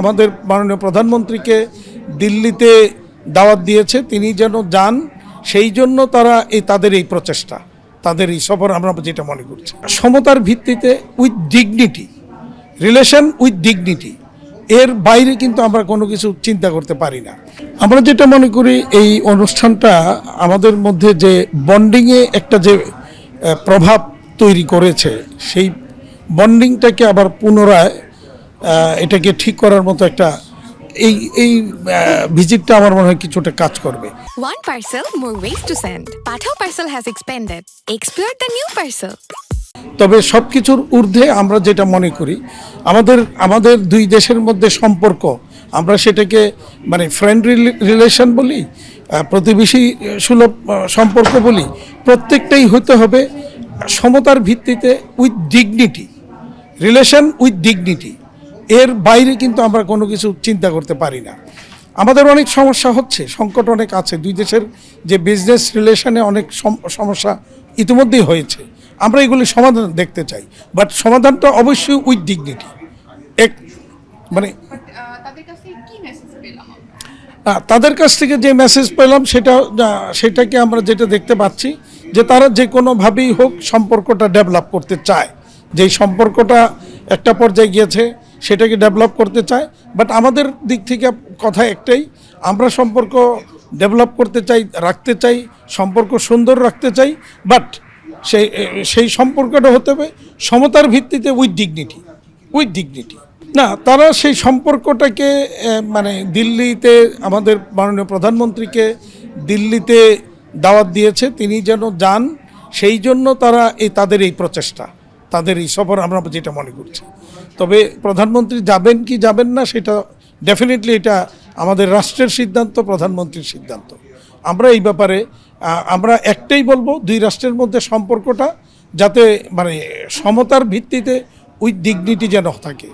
আমাদের মাননীয় প্রধানমন্ত্রীকে দিল্লিতে দাওয়াত দিয়েছে, তিনি যেন যান, সেই জন্য তারা তাদের এই প্রচেষ্টা, তাদের এই সফর আমরা যেটা মনে করছি সমতার ভিত্তিতে with dignity, relation with dignity, এর বাইরে কিন্তু আমরা কোনো কিছু চিন্তা করতে পারি না। আমরা যেটা মনে করি এই অনুষ্ঠানটা আমাদের মধ্যে যে বন্ডিংয়ে একটা যে প্রভাব তৈরি করেছে, সেই বন্ডিংটাকে আবার পুনরায় এটাকে ঠিক করার মতো একটা এই ভিজিটটা আমার মনে হয় কিছুটা কাজ করবে। One parcel, more ways to send. Pathao parcel has expanded. Explore the new parcel. তবে সব কিছুর ঊর্ধ্বে আমরা যেটা মনে করি আমাদের দুই দেশের মধ্যে সম্পর্ক, আমরা সেটাকে মানে ফ্রেন্ডলি রিলেশন বলি, প্রতিবেশী সুলভ সম্পর্ক বলি, প্রত্যেকটাই হতে হবে সমতার ভিত্তিতে with dignity, relation with dignity, এর বাইরে কিন্তু আমরা কোনো কিছু চিন্তা করতে পারি না। আমাদের অনেক সমস্যা হচ্ছে, সংকট অনেক আছে, দুই দেশের যে বিজনেস রিলেশনে অনেক সমস্যা ইতিমধ্যেই হয়েছে, আমরা এগুলি সমাধান দেখতে চাই, বাট সমাধানটা অবশ্যই উইথ ডিগনিটি। মানে তাদের কাছ থেকে যে মেসেজ পেলাম সেটাকে আমরা যেটা দেখতে পাচ্ছি যে তারা যে কোনোভাবেই হোক সম্পর্কটা ডেভেলপ করতে চায়, যেই সম্পর্কটা একটা পর্যায়ে গিয়েছে সেটাকে ডেভেলপ করতে চায়। বাট আমাদের দিক থেকে কথা একটাই, আমরা সম্পর্ক ডেভেলপ করতে চাই, রাখতে চাই, সম্পর্ক সুন্দর রাখতে চাই, বাট সেই সম্পর্কটা হতে হবে সমতার ভিত্তিতে উইথ ডিগনিটি। না, তারা সেই সম্পর্কটাকে মানে দিল্লিতে আমাদের মাননীয় প্রধানমন্ত্রীকে দিল্লিতে দাওয়াত দিয়েছে, তিনি যেন যান, সেই জন্য তারা তাদের এই প্রচেষ্টা, তাদের এই সফর আমরা যেটা মনে করছি। তবে প্রধানমন্ত্রী যাবেন কি যাবেন না সেটা ডেফিনেটলি এটা আমাদের রাষ্ট্রের সিদ্ধান্ত, প্রধানমন্ত্রীর সিদ্ধান্ত। আমরা এই ব্যাপারে আমরা একটাই বলবো, দুই রাষ্ট্রের মধ্যে সম্পর্কটা যাতে মানে সমতার ভিত্তিতে উইথ ডিগনিটি যেন থাকে।